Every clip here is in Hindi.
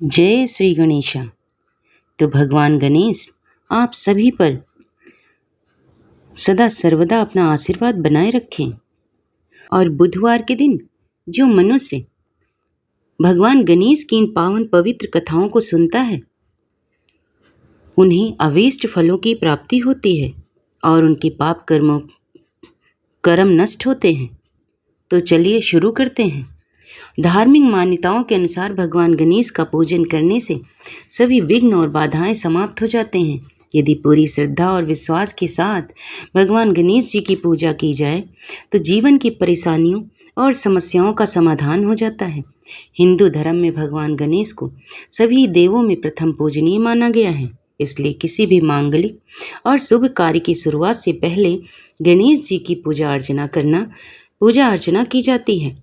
जय श्री गणेशा। तो भगवान गणेश आप सभी पर सदा सर्वदा अपना आशीर्वाद बनाए रखें। और बुधवार के दिन जो मनुष्य भगवान गणेश की इन पावन पवित्र कथाओं को सुनता है उन्हें अवेष्ट फलों की प्राप्ति होती है और उनके पाप कर्म नष्ट होते हैं। तो चलिए शुरू करते हैं। धार्मिक मान्यताओं के अनुसार भगवान गणेश का पूजन करने से सभी विघ्न और बाधाएं समाप्त हो जाते हैं। यदि पूरी श्रद्धा और विश्वास के साथ भगवान गणेश जी की पूजा की जाए तो जीवन की परेशानियों और समस्याओं का समाधान हो जाता है। हिंदू धर्म में भगवान गणेश को सभी देवों में प्रथम पूजनीय माना गया है। इसलिए किसी भी मांगलिक और शुभ कार्य की शुरुआत से पहले गणेश जी की पूजा अर्चना की जाती है।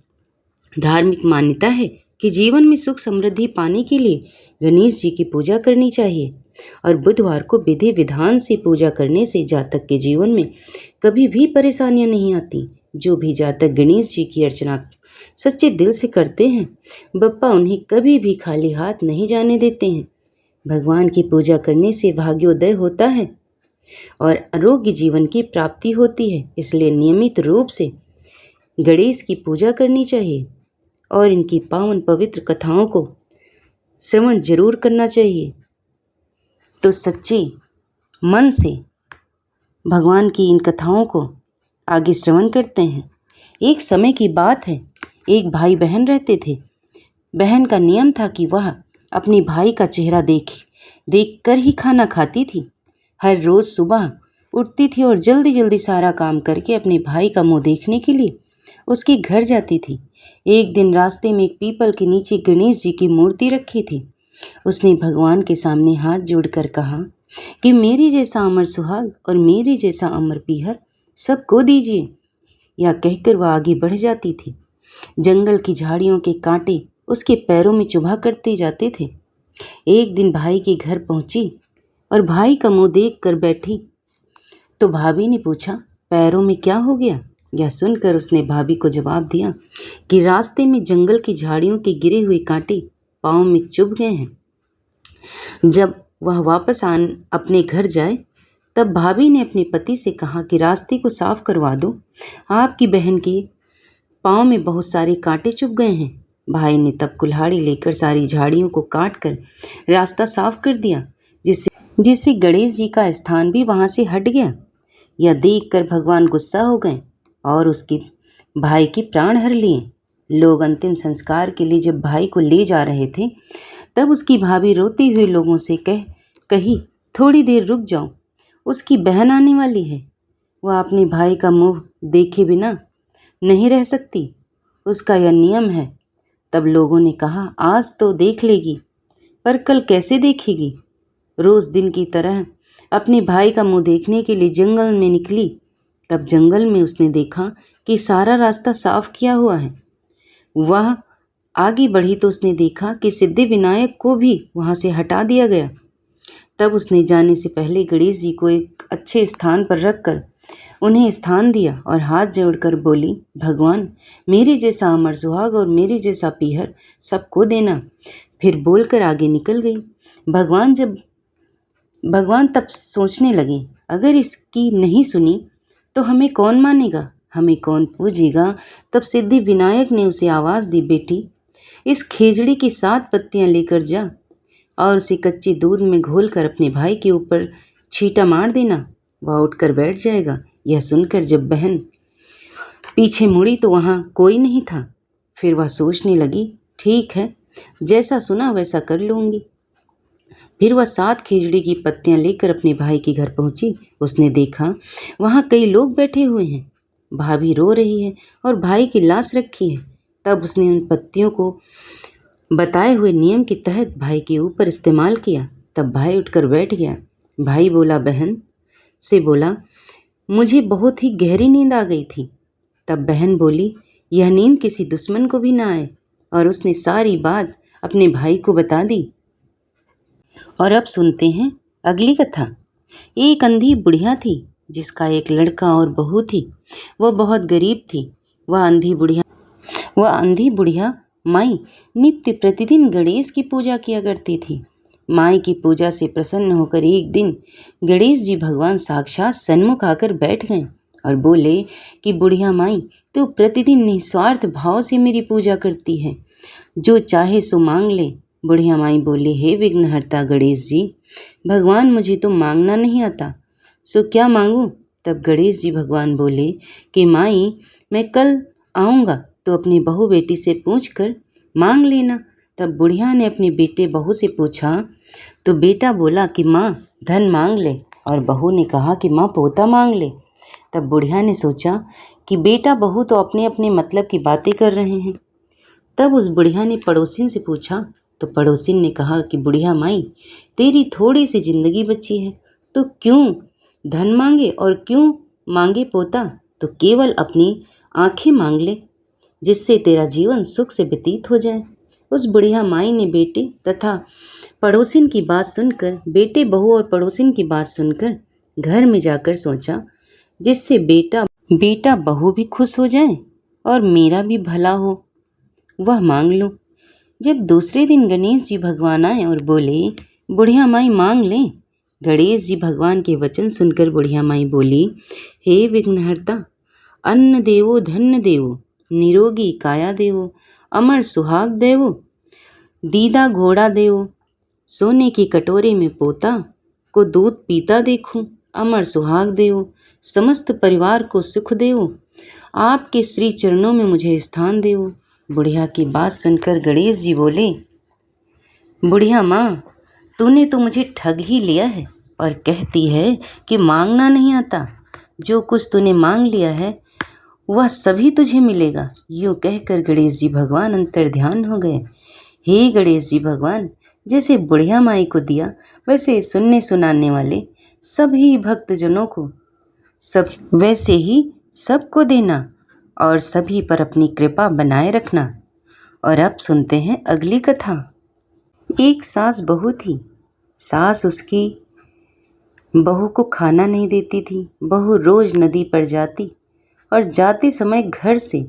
धार्मिक मान्यता है कि जीवन में सुख समृद्धि पाने के लिए गणेश जी की पूजा करनी चाहिए और बुधवार को विधि विधान से पूजा करने से जातक के जीवन में कभी भी परेशानियां नहीं आती। जो भी जातक गणेश जी की अर्चना सच्चे दिल से करते हैं बप्पा उन्हें कभी भी खाली हाथ नहीं जाने देते हैं। भगवान की पूजा करने से भाग्योदय होता है और आरोग्य जीवन की प्राप्ति होती है। इसलिए नियमित रूप से गणेश की पूजा करनी चाहिए और इनकी पावन पवित्र कथाओं को श्रवण जरूर करना चाहिए। तो सच्चे मन से भगवान की इन कथाओं को आगे श्रवण करते हैं। एक समय की बात है, एक भाई बहन रहते थे। बहन का नियम था कि वह अपने भाई का चेहरा देख कर ही खाना खाती थी। हर रोज सुबह उठती थी और जल्दी जल्दी सारा काम करके अपने भाई का मुंह देखने के लिए उसके घर जाती थी। एक दिन रास्ते में एक पीपल के नीचे गणेश जी की मूर्ति रखी थी। उसने भगवान के सामने हाथ जोड़कर कहा कि मेरे जैसा अमर सुहाग और मेरे जैसा अमर पीहर सबको दीजिए। यह कहकर वह आगे बढ़ जाती थी। जंगल की झाड़ियों के कांटे उसके पैरों में चुभा करते जाते थे। एक दिन भाई के घर पहुंची और भाई का मुंह देख कर बैठी तो भाभी ने पूछा, पैरों में क्या हो गया? यह सुनकर उसने भाभी को जवाब दिया कि रास्ते में जंगल की झाड़ियों के गिरे हुए कांटे पांव में चुभ गए हैं। जब वह वापस अपने घर जाए तब भाभी ने अपने पति से कहा कि रास्ते को साफ करवा दो, आपकी बहन के पांव में बहुत सारे कांटे चुभ गए हैं। भाई ने तब कुल्हाड़ी लेकर सारी झाड़ियों को काट कर रास्ता साफ कर दिया, जिससे गणेश जी का स्थान भी वहां से हट गया। यह देखकर भगवान गुस्सा हो गए और उसके भाई के प्राण हर लिए। लोग अंतिम संस्कार के लिए जब भाई को ले जा रहे थे तब उसकी भाभी रोते हुए लोगों से कही, थोड़ी देर रुक जाओ, उसकी बहन आने वाली है। वह अपने भाई का मुंह देखे बिना नहीं रह सकती, उसका यह नियम है। तब लोगों ने कहा, आज तो देख लेगी पर कल कैसे देखेगी? रोज दिन की तरह अपने भाई का मुंह देखने के लिए जंगल में निकली। तब जंगल में उसने देखा कि सारा रास्ता साफ किया हुआ है। वह आगे बढ़ी तो उसने देखा कि सिद्धि विनायक को भी वहां से हटा दिया गया। तब उसने जाने से पहले गणेश जी को एक अच्छे स्थान पर रखकर उन्हें स्थान दिया और हाथ जोड़कर बोली, भगवान मेरे जैसा अमर सुहाग और मेरे जैसा पीहर सबको देना। फिर बोलकर आगे निकल गई। भगवान तब सोचने लगे, अगर इसकी नहीं सुनी तो हमें कौन मानेगा, हमें कौन पूजेगा। तब सिद्धि विनायक ने उसे आवाज़ दी, बेटी इस खेजड़ी की 7 पत्तियां लेकर जा और उसे कच्चे दूध में घोलकर अपने भाई के ऊपर छींटा मार देना, वह उठकर बैठ जाएगा। यह सुनकर जब बहन पीछे मुड़ी तो वहाँ कोई नहीं था। फिर वह सोचने लगी, ठीक है, जैसा सुना वैसा कर लूँगी। फिर वह 7 खेजड़ी की पत्तियां लेकर अपने भाई के घर पहुंची। उसने देखा वहां कई लोग बैठे हुए हैं, भाभी रो रही है और भाई की लाश रखी है। तब उसने उन पत्तियों को बताए हुए नियम के तहत भाई के ऊपर इस्तेमाल किया। तब भाई उठकर बैठ गया। भाई बहन से बोला, मुझे बहुत ही गहरी नींद आ गई थी। तब बहन बोली, यह नींद किसी दुश्मन को भी ना आए, और उसने सारी बात अपने भाई को बता दी। और अब सुनते हैं अगली कथा। एक अंधी बुढ़िया थी जिसका एक लड़का और बहू थी। वह बहुत गरीब थी। वह अंधी बुढ़िया माई नित्य प्रतिदिन गणेश की पूजा किया करती थी। माई की पूजा से प्रसन्न होकर एक दिन गणेश जी भगवान साक्षात सन्मुख आकर बैठ गए और बोले कि बुढ़िया माई, तू प्रतिदिन निस्वार्थ भाव से मेरी पूजा करती है, जो चाहे सो मांग ले। बुढ़िया माई बोले, हे विघ्नहर्ता गणेश जी, भगवान मुझे तो मांगना नहीं आता, सो क्या मांगूं? तब गणेश जी भगवान बोले कि माई, मैं कल आऊँगा तो अपनी बहू बेटी से पूछ कर मांग लेना। तब बुढ़िया ने अपने बेटे बहू से पूछा तो बेटा बोला कि माँ धन मांग ले, और बहू ने कहा कि माँ पोता मांग ले। तब बुढ़िया ने सोचा कि बेटा बहू तो अपने अपने मतलब की बातें कर रहे हैं। तब उस बुढ़िया ने पड़ोसिन से पूछा तो पड़ोसिन ने कहा कि बुढ़िया माई, तेरी थोड़ी सी जिंदगी बची है तो क्यों धन मांगे और क्यों मांगे पोता, तो केवल अपनी आंखें मांग ले, जिससे तेरा जीवन सुख से व्यतीत हो जाए। उस बुढ़िया माई ने बेटे तथा पड़ोसिन की बात सुनकर, बेटे बहू और पड़ोसिन की बात सुनकर घर में जाकर सोचा, जिससे बेटा बहू भी खुश हो जाए और मेरा भी भला हो, वह मांग लो। जब दूसरे दिन गणेश जी भगवान आए और बोले, बुढ़िया माई मांग लें। गणेश जी भगवान के वचन सुनकर बुढ़िया माई बोली, हे विघ्नहर्ता, अन्न देवो धन्य देवो, निरोगी काया देवो, अमर सुहाग देवो, दीदा घोड़ा देवो, सोने की कटोरे में पोता को दूध पीता देखूं, अमर सुहाग देवो, समस्त परिवार को सुख देवो, आपके श्री चरणों में मुझे स्थान देवो। बुढ़िया की बात सुनकर गणेश जी बोले, बुढ़िया माँ, तूने तो मुझे ठग ही लिया है और कहती है कि मांगना नहीं आता। जो कुछ तूने मांग लिया है वह सभी तुझे मिलेगा। यूँ कहकर गणेश जी भगवान अंतर्ध्यान हो गए। हे गणेश जी भगवान, जैसे बुढ़िया माई को दिया वैसे सुनने सुनाने वाले सभी भक्तजनों को वैसे ही सबको देना और सभी पर अपनी कृपा बनाए रखना। और अब सुनते हैं अगली कथा। एक सास बहू थी। सास उसकी बहू को खाना नहीं देती थी। बहू रोज नदी पर जाती और जाते समय घर से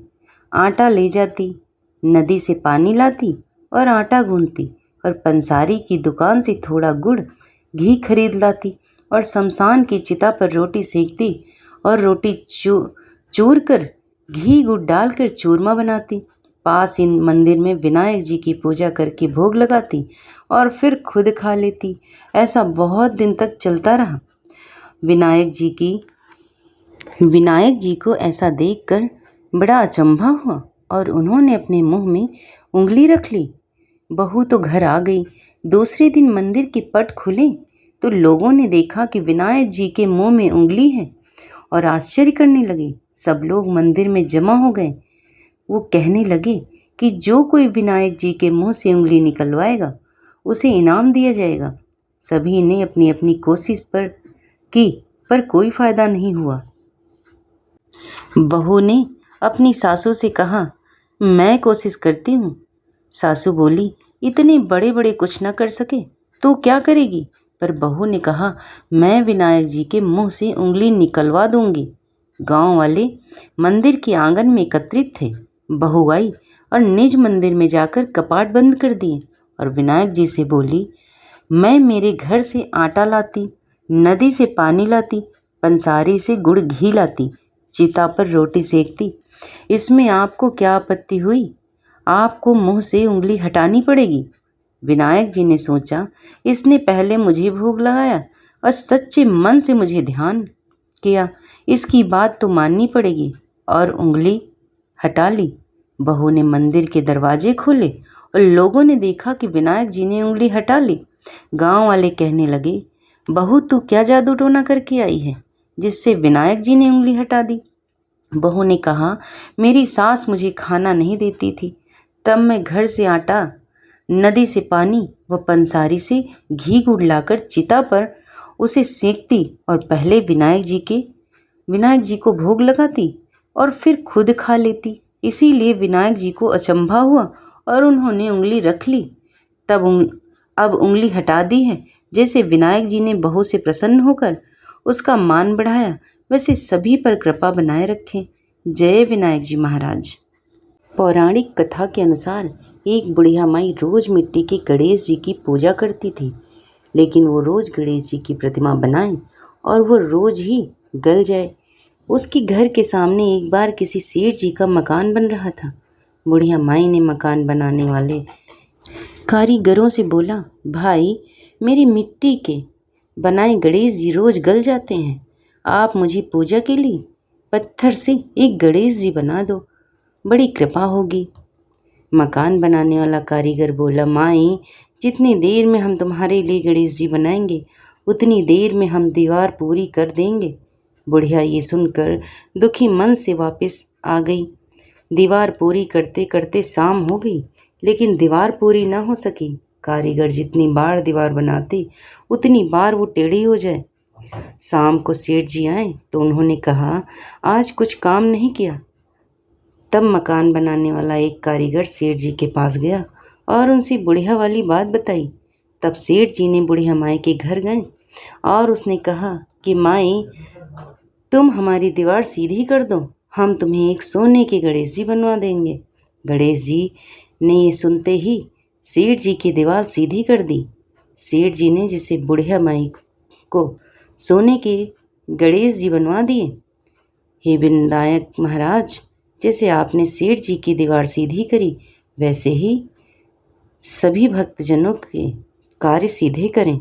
आटा ले जाती, नदी से पानी लाती और आटा गूंथती और पंसारी की दुकान से थोड़ा गुड़ घी खरीद लाती और शमशान की चिता पर रोटी सेकती और रोटी चूर कर घी गुड़ डालकर चूरमा बनाती। पास इन मंदिर में विनायक जी की पूजा करके भोग लगाती और फिर खुद खा लेती। ऐसा बहुत दिन तक चलता रहा। विनायक जी को ऐसा देखकर बड़ा अचंभा हुआ और उन्होंने अपने मुंह में उंगली रख ली। बहू तो घर आ गई। दूसरे दिन मंदिर के पट खुले तो लोगों ने देखा कि विनायक जी के मुंह में उंगली है और आश्चर्य करने लगे। सब लोग मंदिर में जमा हो गए। वो कहने लगे कि जो कोई विनायक जी के मुंह से उंगली निकलवाएगा उसे इनाम दिया जाएगा। सभी ने अपनी अपनी कोशिश की पर कोई फायदा नहीं हुआ। बहू ने अपनी सासू से कहा, मैं कोशिश करती हूँ। सासू बोली, इतने बड़े बड़े कुछ न कर सके तो क्या करेगी? पर बहू ने कहा, मैं विनायक जी के मुंह से उंगली निकलवा दूंगी। गांव वाले मंदिर के आंगन में एकत्रित थे। बहू आई और निज मंदिर में जाकर कपाट बंद कर दिए और विनायक जी से बोली, मैं मेरे घर से आटा लाती, नदी से पानी लाती, पंसारी से गुड़ घी लाती, चिता पर रोटी सेकती, इसमें आपको क्या आपत्ति हुई? आपको मुंह से उंगली हटानी पड़ेगी। विनायक जी ने सोचा, इसने पहले मुझे भोग लगाया और सच्चे मन से मुझे ध्यान किया, इसकी बात तो माननी पड़ेगी, और उंगली हटा ली। बहू ने मंदिर के दरवाजे खोले और लोगों ने देखा कि विनायक जी ने उंगली हटा ली। गांव वाले कहने लगे, बहू तू क्या जादू टोना करके आई है जिससे विनायक जी ने उंगली हटा दी? बहू ने कहा, मेरी सास मुझे खाना नहीं देती थी, तब मैं घर से आटा, नदी से पानी व पंसारी से घी गुड़ लाकर चिता पर उसे सेकती और पहले विनायक जी को भोग लगाती और फिर खुद खा लेती। इसीलिए विनायक जी को अचंभा हुआ और उन्होंने उंगली रख ली। अब उंगली हटा दी है। जैसे विनायक जी ने बहू से प्रसन्न होकर उसका मान बढ़ाया, वैसे सभी पर कृपा बनाए रखें। जय विनायक जी महाराज। पौराणिक कथा के अनुसार एक बुढ़िया माई रोज मिट्टी के गणेश जी की पूजा करती थी, लेकिन वो रोज गणेश जी की प्रतिमा बनाए और वो रोज ही गल जाए। उसके घर के सामने एक बार किसी सेठ जी का मकान बन रहा था। बुढ़िया माई ने मकान बनाने वाले कारीगरों से बोला, भाई मेरी मिट्टी के बनाए गणेश जी रोज गल जाते हैं, आप मुझे पूजा के लिए पत्थर से एक गणेश जी बना दो, बड़ी कृपा होगी। मकान बनाने वाला कारीगर बोला, माई जितनी देर में हम तुम्हारे लिए गणेश जी बनाएंगे उतनी देर में हम दीवार पूरी कर देंगे। बुढ़िया ये सुनकर दुखी मन से वापस आ गई। दीवार पूरी करते करते शाम हो गई, लेकिन दीवार पूरी न हो सकी। कारीगर जितनी बार दीवार बनाते उतनी बार वो टेढ़ी हो जाए। शाम को सेठ जी आए तो उन्होंने कहा, आज कुछ काम नहीं किया। तब मकान बनाने वाला एक कारीगर सेठ जी के पास गया और उनसे बुढ़िया वाली बात बताई। तब सेठ जी ने बुढ़िया माई के घर गए और उसने कहा कि माई तुम हमारी दीवार सीधी कर दो, हम तुम्हें एक सोने के गणेश जी बनवा देंगे। गणेश जी ने ये सुनते ही सेठ जी की दीवार सीधी कर दी। सेठ जी ने जिसे बुढ़िया माई को सोने के गणेश जी बनवा दिए। हे विनायक महाराज, जैसे आपने सेठ जी की दीवार सीधी करी, वैसे ही सभी भक्तजनों के कार्य सीधे करें।